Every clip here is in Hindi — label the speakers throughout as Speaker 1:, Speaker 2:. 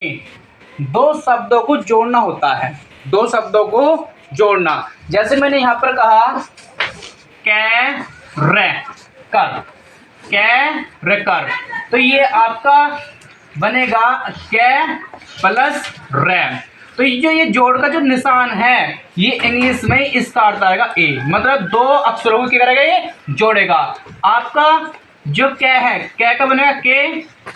Speaker 1: दो शब्दों को जोड़ना होता है, दो शब्दों को जोड़ना। जैसे मैंने यहाँ पर कहा कै रे कर, कै रे कर, तो ये आपका बनेगा कै प्लस रे। तो ये जोड़ का जो निशान है ये इंग्लिश में इसका अर्थ आएगा ए, मतलब दो अक्षरों को क्या करेगा, ये जोड़ेगा। आपका जो कै है, कै का बनेगा के,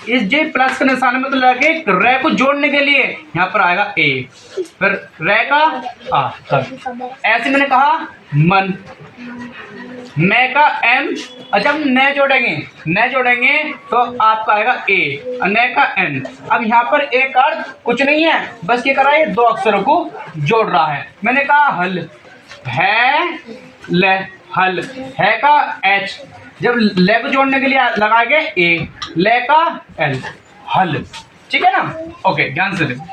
Speaker 1: इस जे प्लस के निशान में तो लगे रे को जोड़ने के लिए यहाँ पर आएगा ए, फिर रे का आ कर। ऐसे मैंने कहा मन, मैं का एम, अच्छा हम न जोड़ेंगे तो आपका आएगा ए, न का एन। अब यहाँ पर एक अर्थ कुछ नहीं है, बस ये कर रहा है दो अक्षरों को जोड़ रहा है। मैंने कहा हल, है ले हल, है का एच, जब ले को जोड़ने के लिए लगाएंगे ए, ले का एल, हल। ठीक है ना, ओके ध्यान से देखो।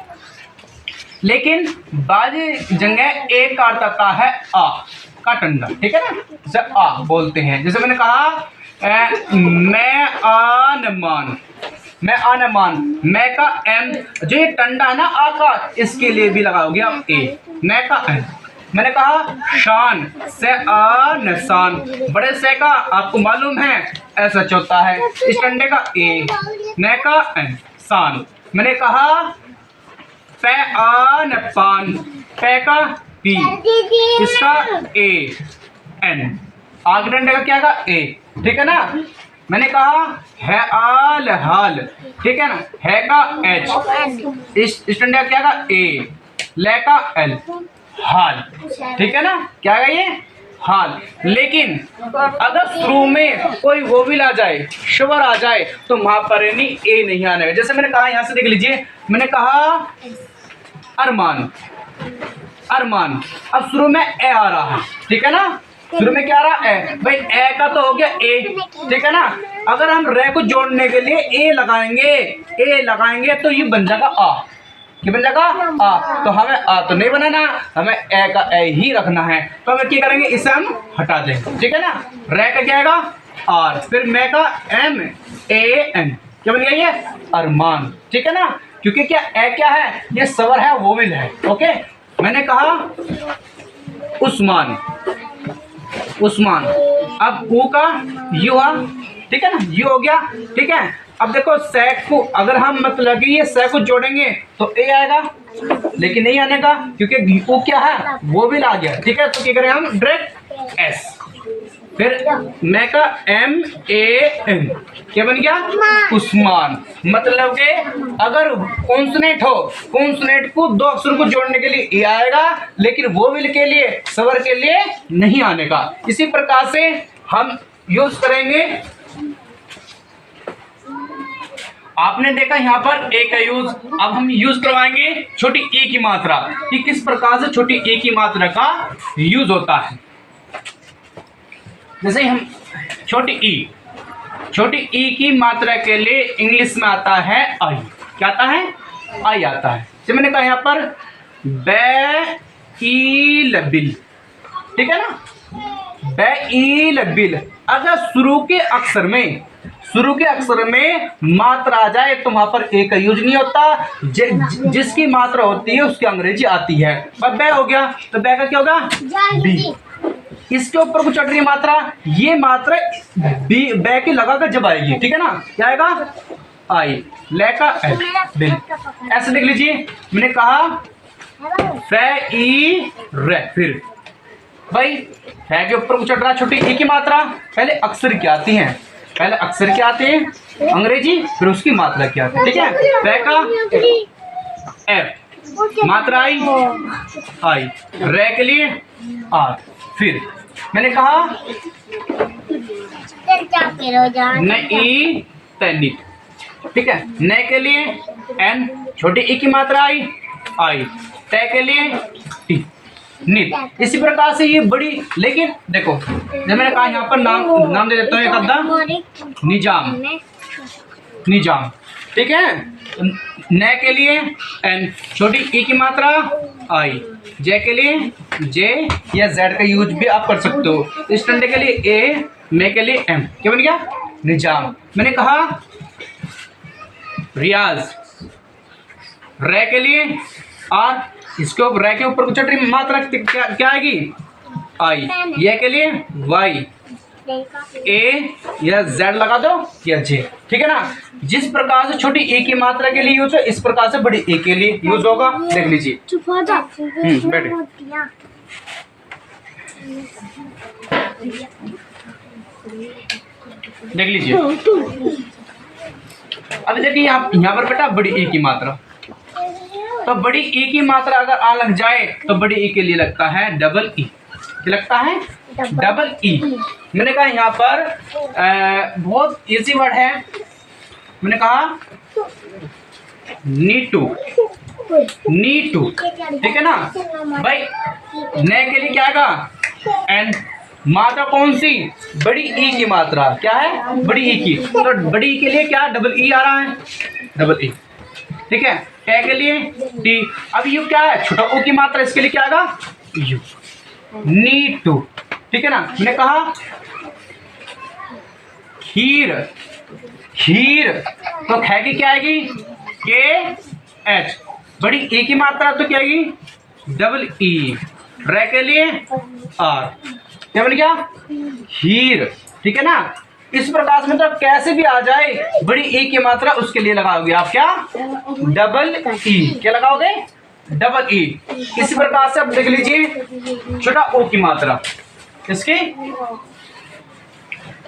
Speaker 1: लेकिन बाजी जगह एक का अर्थ आता है आ का टंडा, ठीक है ना, जैसे आ बोलते हैं। जैसे मैंने कहा मैं आनमान, मैं आनमान, मैं का एम, जो ये टंडा है ना आ का, इसके लिए भी लगाओगे आप ए, मैं का एम। मैंने कहा शान, से आ निशान, बड़े से का आपको मालूम है ऐसा होता है, इस टंडे का ए, न का एन, शान। मैंने कहा पे आ न पान, पे का पी, इसका ए एन, आगे डंडे का क्या का ए, ठीक है ना। मैंने कहा है आल हाल, ठीक है ना, है का एच, इस डंडे का क्या का ए, ले का एल, हाल, ठीक है ना, क्या है ये हाल। लेकिन अगर शुरू में कोई वोवेल आ जाए, स्वर आ जाए, तो वहां पर ए नहीं आने का। जैसे मैंने कहा, यहां से देख लीजिए, मैंने कहा अरमान, अरमान, अब शुरू में ए आ रहा है, ठीक है ना, शुरू में क्या आ रहा है भाई, ए का तो हो गया ए, ठीक है ना। अगर हम रे को जोड़ने के लिए ए लगाएंगे तो ये बन जाएगा आ, क्या बन जाएगा आ। तो हमें आ तो नहीं बनाना, हमें ए का ए ही रखना है। तो हमें क्या करेंगे, इसे हम हटा देंगे, ठीक है ना। रे का क्या आएगा आर, फिर मैं का एम ए एन, क्या बन गया ये अरमान, ठीक है ना। क्योंकि क्या ए क्या है, ये स्वर है, वोवेल है, ओके। मैंने कहा उस्मान, उस्मान, अब ऊ का यू आ, ठीक है ना, यू हो गया, ठीक है। अब देखो सैक को अगर हम मतलब कि ये सैक को जोड़ेंगे तो ए आएगा, लेकिन नहीं आने का क्योंकि वो क्या है, वो भी आ गया, ठीक है। तो क्या करें हम डायरेक्ट एस, फिर मैं का एम ए एन, क्या बन गया उस्मान। मतलब कि अगर कॉन्सोनेंट हो, कॉन्सोनेंट को दो अक्षर को जोड़ने के लिए ए आएगा, लेकिन वोवेल के लिए, स्वर के लिए नहीं आने का। इसी प्रकार से हम यूज करेंगे। आपने देखा यहाँ पर ए का यूज, अब हम यूज करवाएंगे छोटी ए की मात्रा, कि किस प्रकार से छोटी ए की मात्रा का यूज होता है। जैसे हम छोटी ई की मात्रा के लिए इंग्लिश में आता है आई, क्या आता है आई आता है। जैसे मैंने कहा यहाँ पर बिल, ठीक है ना, बिल। अगर शुरू के अक्षर में मात्रा आ जाए तो वहां पर ए का यूज नहीं होता, जिसकी मात्रा होती है उसकी अंग्रेजी आती है। अब बे हो गया तो बे का क्या होगा बी, इसके ऊपर कुछ चढ़ रही मात्रा, ये मात्रा बी बे की लगाकर जब आएगी, ठीक है ना, क्या आएगा आई, ले का एल, बिल। ऐसे लिख लीजिए। मैंने कहा फे ई रे, फिर भाई फे के ऊपर कुछ चढ़ रहा छोटी ए की मात्रा, पहले अक्षर क्या आती हैं, पहले अक्षर क्या आते हैं अंग्रेजी, फिर उसकी मात्रा क्या आती है, ठीक है। फे का एफ, मात्रा आई, रे के लिए आर, फिर मैंने कहा नहीं तैनिक, ठीक है, न के लिए एन, छोटी ई की मात्रा आई, तय के लिए टी, नित। इसी प्रकार से ये बड़ी, लेकिन देखो जब मैंने कहा यहाँ पर नाम दे देता हूँ एक अद्दा निजाम, ठीक है। न के लिए एन, छोटी ई की मात्रा आई, जे के लिए जे या जेड का यूज भी आप कर सकते हो। इस डंडे के लिए ए, मे के लिए एम, क्या बन गया निजाम। मैंने कहा रियाज, रे के लिए आर, इसके ऊपर रे के ऊपर कुछ छठी मात्रा क्या आएगी आई, ये के लिए वाई, ए या जेड लगा दो या जे, ठीक है ना। जिस प्रकार से छोटी ए की मात्रा के लिए यूज है इस प्रकार से बड़ी ए के लिए यूज होगा। देख लीजिए। बैठे देख लीजिए। अब देखिए यहाँ पर बेटा बड़ी ए की मात्रा, तो बड़ी ए की मात्रा अगर आ लग जाए तो बड़ी ए के लिए लगता है डबल ई। क्या लगता है? Double E. मैंने कहा यहाँ पर बहुत इजी वर्ड है। मैंने कहा नीड टू, नीड टू, ठीक है ना भाई। ने के लिए क्या आएगा? एन। मात्रा कौन सी? बड़ी ई की मात्रा। क्या है? बड़ी ई की। तो बड़ी ई के लिए क्या डबल ई आ रहा है? डबल ई, ठीक है। टे के लिए टी। अब यू क्या है? छोटा ओ की मात्रा, इसके लिए क्या आएगा? यू। नीड टू, ठीक है ना। मैंने कहा खीर, खीर, तो खे की क्या आएगी? के एच। बड़ी ए की मात्रा तो क्या आएगी? Double E. रे के लिए आर। क्या बन गया? हीर, ठीक है ना। इस प्रकार से मतलब कैसे भी आ जाए बड़ी ए की मात्रा उसके लिए लगाओगे आप क्या? Double E. क्या लगाओगे? Double E. इसी प्रकार से अब देख लीजिए छोटा ओ की मात्रा, इसकी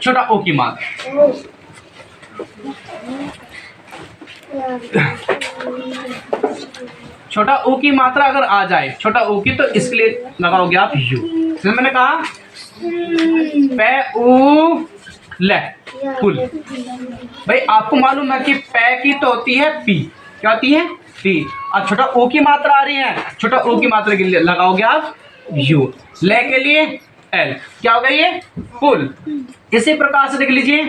Speaker 1: छोटा ओ की मात्रा। छोटा ओ की मात्रा अगर आ जाए छोटा ओ की, तो इसके लिए लगाओगे आप यू। तो मैंने कहा पे उ ले फुल। भाई आपको मालूम है कि पे की तो होती है पी। क्या होती है? पी। और छोटा ओ की मात्रा आ रही है, छोटा ओ की मात्रा के लिए लगाओगे आप यू। ले के लिए एल। क्या होगा ये? फुल। इसी प्रकार से देख लीजिए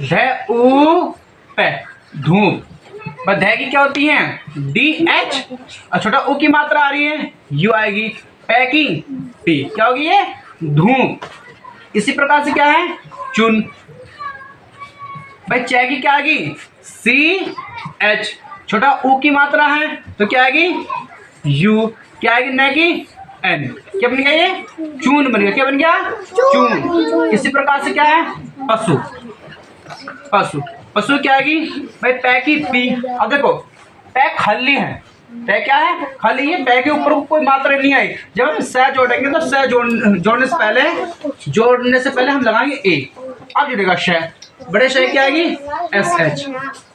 Speaker 1: ध उ पे धूप। ध की क्या होती है? D H. और छोटा ओ की मात्रा आ रही है यू आएगी। पे की पी। क्या होगी ये? धूप। इसी प्रकार से क्या है? चुन। भाई चे की क्या आएगी? C H. छोटा ओ की मात्रा है तो क्या आएगी? यू। क्या आएगी? न की एन। क्या बन गया ये? चून बन गया। क्या बन गया? चून। इसी प्रकार से क्या है? पशु, पशु। पशु क्या आएगी? भाई पै की पी। अब देखो पै खाली है, पै क्या है? खाली है। पै के ऊपर कोई मात्रा नहीं आई। जब हम स जोड़ेंगे तो स जोड़ने से पहले हम लगाएंगे ए। अब जुड़ेगा श। बड़े श क्या आएगी? S H.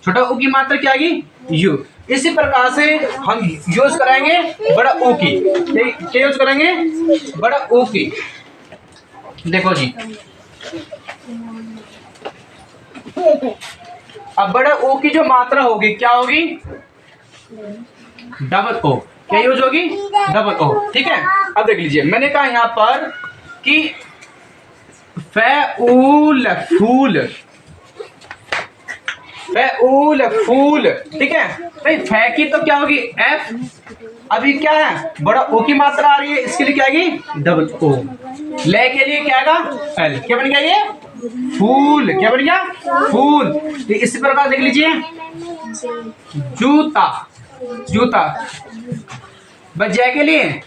Speaker 1: छोटा ओ की मात्रा क्या आएगी? यू। इसी प्रकार से हम यूज करेंगे बड़ा ओ की। क्या यूज करेंगे? बड़ा ओ की। देखो जी अब बड़ा ओ की जो मात्रा होगी क्या होगी? Double O. क्या यूज होगी? डबल ओ, ठीक है। अब देख लीजिए मैंने कहा यहाँ पर कि फूल, फूल, फूल, फूल, ठीक है। भाई फै की तो क्या होगी? एफ। अभी क्या है? बड़ा ओ की मात्रा आ रही है, इसके लिए क्या आएगी? Double O. ले के लिए क्या आएगा? एल। क्या बन गया ये? फूल। क्या बन गया? फूल। तो इसी प्रकार देख लीजिए जूता, जूता। भाई जय के लिए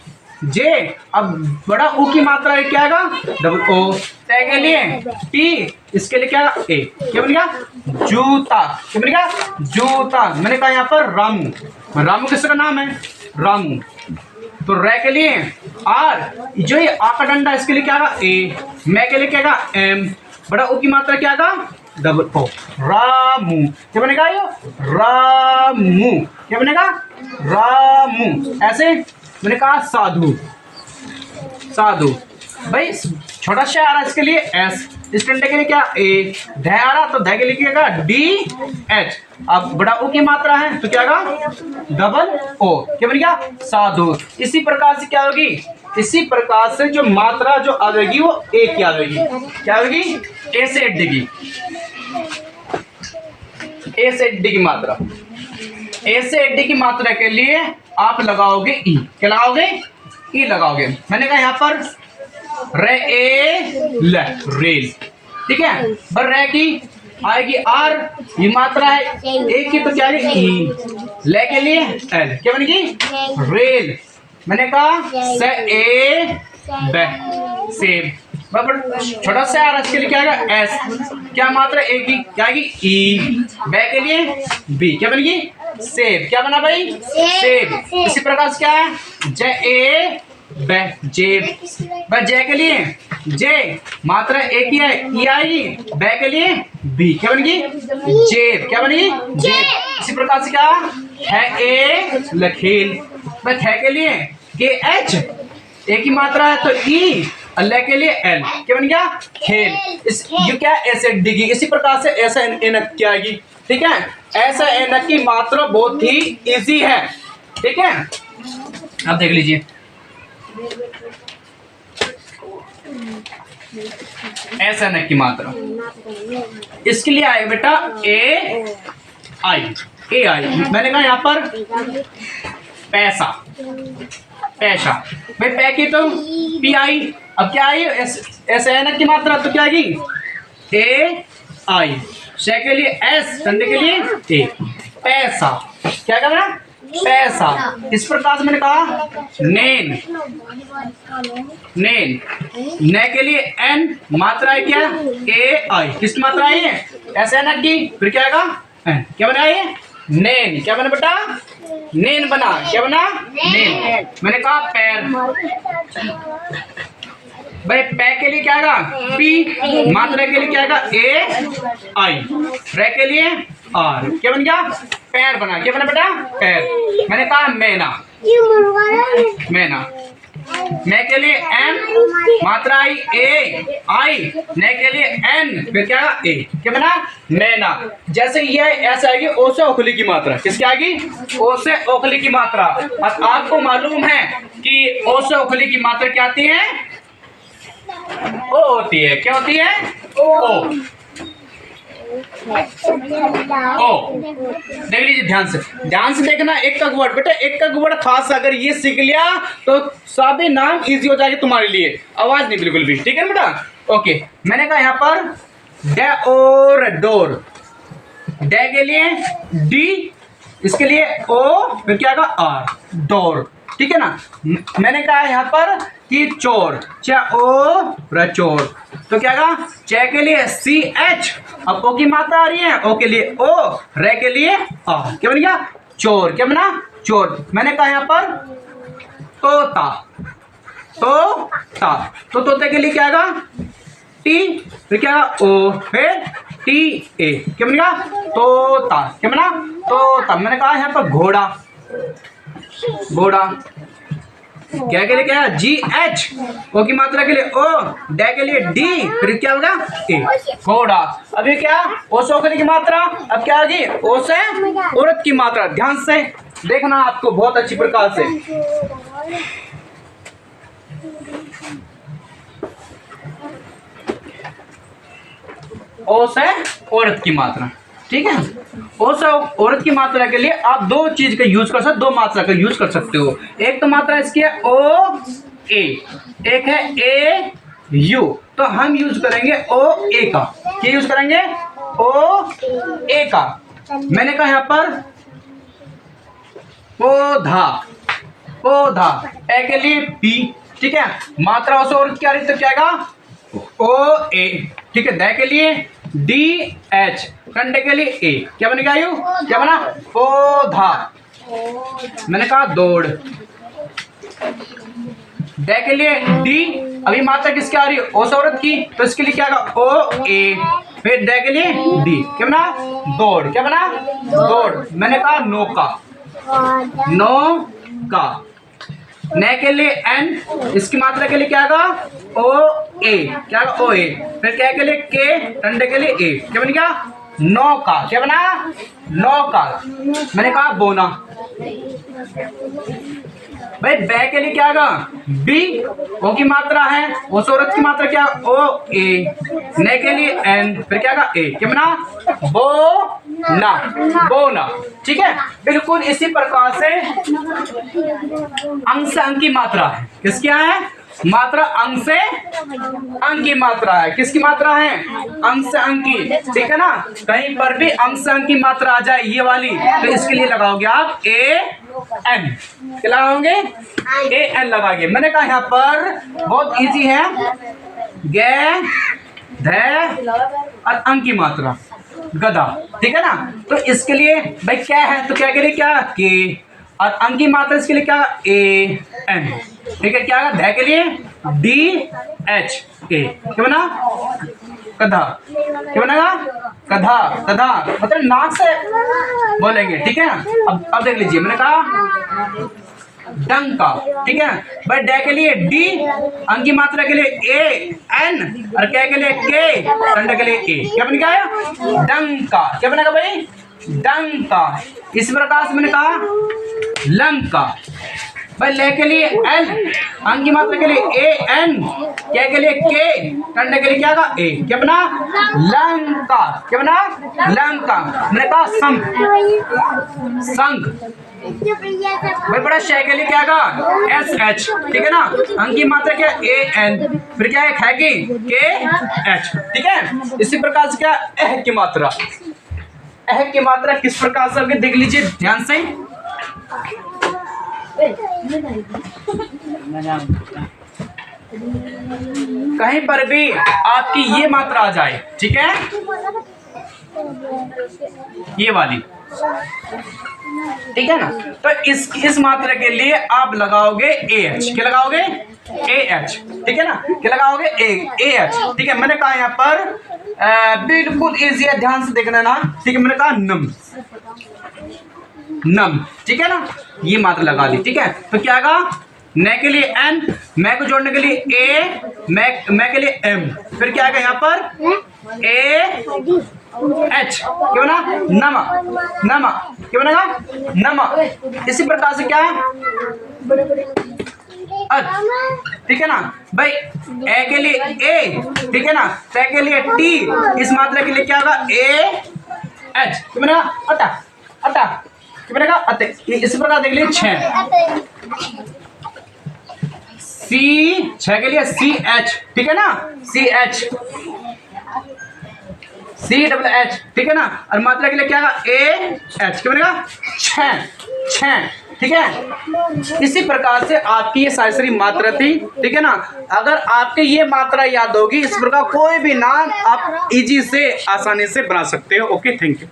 Speaker 1: जे। अब बड़ा ओ की मात्रा है क्या आएगा? Double O. तय के लिए टी, इसके लिए क्या? ए। क्या बन गया? जूता। क्या बन गया? जूता। मैंने कहा यहाँ पर रामू। रामू किसका नाम है? रामू। तो रे के लिए आर, जो ये आ का डंडा इसके लिए क्या आएगा? ए। मैं के लिए क्या आएगा? एम। बड़ा ओ की मात्रा क्या आएगा? Double O. रामू। क्या बनेगा ये? रामू। क्या बनेगा? रामू। ऐसे मैंने कहा साधु, साधु। भाई छोटा श आ रहा है इसके लिए एस। इस डंडे के लिए क्या? ए। ध आ रहा तो ध के लिए क्या आएगा? D H. अब बड़ा ओ की मात्रा है तो क्या आएगा? Double O. क्या बन गया? साधु। इसी प्रकार से क्या होगी? इसी प्रकार से जो मात्रा जो आएगी वो ए की आएगी। क्या आएगी? ए से डी की। ए से डी की मात्रा। ए से डी की मात्रा के लिए आप लगाओगे ई। क्या लगाओगे? ई लगाओगे। मैंने कहा यहाँ पर रे ए ल रेल, ठीक है। बर रे की आएगी आर, ये मात्रा है एक की तो क्या आएगी ई, ले के लिए एल, क्या बनेगी रेल। मैंने कहा से ए बे सेब, बराबर छोटा सा आर, इसके लिए क्या आएगा एस, क्या मात्रा ए की क्या आएगी ई, बे के लिए बी, क्या बनेगी सेब, क्या बना भाई सेब। इसी प्रकार से क्या है जे ए बे जेब, बस जे के लिए जे मात्रा एक ही है ई आएगी, बे के लिए बी, क्या बनेगी जेब, क्या बनेगी जेब। इसी प्रकार से क्या है ए लखेल, बस है के लिए के एच एक ही मात्रा है तो ई, अल्लाह के लिए एल, क्या बन गया खेल। इस यू क्या ऐसे डिगी। इसी प्रकार से ऐसा एनक क्या आएगी, ठीक है। ऐसा एनक की मात्रा बहुत ही इजी है, ठीक है। आप देख लीजिए ऐसा एनक की मात्रा, इसके लिए आए बेटा ए आई, ए आई। मैंने कहा यहाँ पर पैसा, पैसा भाई पै की तो पी आई, अब क्या आई ऐसे एनक की मात्रा तो क्या आएगी ए आई, शे के लिए एस, संडे के लिए ए, पैसा, क्या करना पैसा। इस प्रकार से मैंने कहा नेन, नेन, ने के लिए एन, मात्रा है क्या ए आई, किस मात्रा आई है ऐसे एनक की, फिर क्या आएगा एन, क्या बना है नेन, क्या बना बेटा नेन बना, क्या बना नेन। मैंने कहा पैर, भाई पै के लिए क्या आएगा पी, मात्रा के लिए क्या आएगा ए आई, रे के लिए आर, क्या बन गया पैर बना, क्या बना बेटा पैर। मैंने कहा मैना, मैना, ने के लिए एम, मात्रा आई ए आई, ने के लिए एन, फिर क्या ए, क्या बना मैना। जैसे ये ऐसे आएगी ओ से ओखली की मात्रा, किसकी आएगी ओ से ओखली की मात्रा। और आपको मालूम है कि ओ से ओखली की मात्रा क्या आती है ओ होती है, क्या होती है ओ, ओ। देख लीजिए ध्यान से, ध्यान से देखना। एक का वर्ड बेटा, एक का वर्ड खास अगर ये सीख लिया तो सभी नाम इजी हो जाएंगे तुम्हारे लिए, आवाज नहीं बिल्कुल भी, ठीक है बेटा। ओके, मैंने कहा यहाँ पर डे और डोर, डे के लिए डी, इसके लिए ओ, फिर क्या आएगा आर, डोर, ठीक है ना। मैंने कहा यहाँ पर कि चोर, च ओ चोर, तो क्या आएगा चे के लिए सी एच, अब ओ की मात्रा आ रही है ओ के लिए ओ, रे के लिए आ, क्या बन गया चोर, क्या बना चोर। मैंने कहा यहाँ पर तोता, तो तोते के लिए क्या आएगा टी, फिर क्या ओ, फिर टी ए, क्या बन गया तोता, क्या बना तोता। मैंने कहा यहाँ पर घोड़ा, घोड़ा क्या के लिए क्या है जी एच, ओ की मात्रा के लिए ओ, डे के लिए डी, फिर क्या होगा ए, घोड़ा। अभी क्या ओ से ओखली की मात्रा, अब क्या आ गई ओ से औरत की मात्रा। ध्यान से देखना आपको बहुत अच्छी प्रकार से। ओ से औरत की मात्रा, ठीक है। ओ से औरत की मात्रा के लिए आप दो चीज का यूज कर सकते, दो मात्रा का यूज कर सकते हो। एक तो मात्रा इसकी है ओ ए, एक है ए यू, तो हम यूज करेंगे ओ ए का। क्या यूज करेंगे ओ ए का। मैंने कहा यहाँ पर पौधा, पौधा, ए के लिए पी, ठीक है। मात्रा से औरत की आ रही तो क्या आएगा ओ ए, ठीक है। दे के लिए डी एच, कंडे के लिए ए, क्या बनेगा यू, क्या बना पौधा। मैंने कहा दौड़, डे के लिए डी, अभी मात्रा किसकी आ रही है ओ से औरत की, तो इसके लिए क्या आएगा ओ ए, फिर डे के लिए डी, क्या बना दौड़, क्या बना दौड़। मैंने कहा नौका, नौका, ने के लिए एन, इसकी मात्रा के लिए क्या आएगा ओ ए, क्या आएगा ओ ए, फिर क्या के लिए के, डंडे के लिए ए, क्या बन गया नौका, क्या बना नौका। मैंने कहा बोना, भाई बे के लिए क्या आएगा बी, ओ की मात्रा है, ओ औरत की मात्रा क्या ओ ए, ने के लिए एन, फिर क्या आएगा ए, क्या बना बोना, बोना, ठीक है। बिल्कुल इसी प्रकार से अंग से अंग की मात्रा है, किसकी है मात्रा अंक से अंक की मात्रा है। किसकी मात्रा है? अंक से अंक की, ठीक है ना। कहीं पर भी अंक से अंक की मात्रा आ जाए ये वाली, तो इसके लिए लगाओगे आप AN। क्या लगाओगे? AN लगाओगे। मैंने कहा यहाँ पर बहुत इजी है, गे ध और अंक की मात्रा गधा, ठीक है ना। तो इसके लिए भाई क्या है, तो क्या के लिए क्या के, और अंक की मात्रा इसके लिए क्या AN, ठीक है। क्या ध के लिए DHA, क्या बना? गधा। क्या बनेगा? गधा। गधा मतलब नाक से बोलेंगे, ठीक है। अब देख लीजिए, मैंने कहा डंका, ठीक है भाई। डे के लिए D, अंक की मात्रा के लिए AN और क्या के लिए K, डंडा के लिए A। क्या बन गया? डंका। क्या बनेगा भाई? डंका। इस प्रकार से मैंने कहा लंका। भाई ले के लिए L, अंक की मात्रा के लिए AN, क्या के लिए K, डंडे के लिए क्या का A। क्या बना? लंका। क्या बना? लंका। मैंने कहा संघ, संघ। भाई बड़ा शय के लिए क्या का SH, ठीक है ना। अंक की मात्रा क्या AN, फिर क्या है कि KH, ठीक है। इसी प्रकार से क्या एह की मात्रा, एह की मात्रा किस प्रकार से आपके देख लीजिए ध्यान से। कहीं पर भी आपकी ये मात्रा आ जाए, ठीक है, ये वाली, ठीक है ना। तो इस मात्रा के लिए आप लगाओगे AH। क्या लगाओगे? AH, ठीक है ना। क्या लगाओगे? AH, ठीक है। मैंने कहा यहाँ पर बिल्कुल इजी है, ध्यान से देखना ना, ठीक है। मैंने कहा नम, नम, ठीक है ना। ये मात्रा लगा दी, ठीक है। तो क्या आएगा? न के लिए N, मैं को जोड़ने के लिए A, मैं के लिए M, फिर क्या आएगा यहाँ पर AH। क्या बना? नमा, नमा। क्या बनेगा? नमा। इसी प्रकार से क्या ठीक है ना भाई। ए के लिए A, ठीक है ना। ते के लिए T, इस मात्रा के लिए क्या होगा? AH। क्या बनेगा? अटा, अटा। क्या बनेगा? अते। इसी प्रकार देख लीजिए 6 C, 6 के लिए CH, ठीक है ना। CH, CH, ठीक है ना। और मात्रा के लिए क्या होगा? AH। क्या बनेगा? 6, ठीक है। इसी प्रकार से आपकी ये सारी मात्रा थी, ठीक है ना। अगर आपके ये मात्रा याद होगी, इस प्रकार कोई भी नाम आप इजी से आसानी से बना सकते हो। Okay, thank you.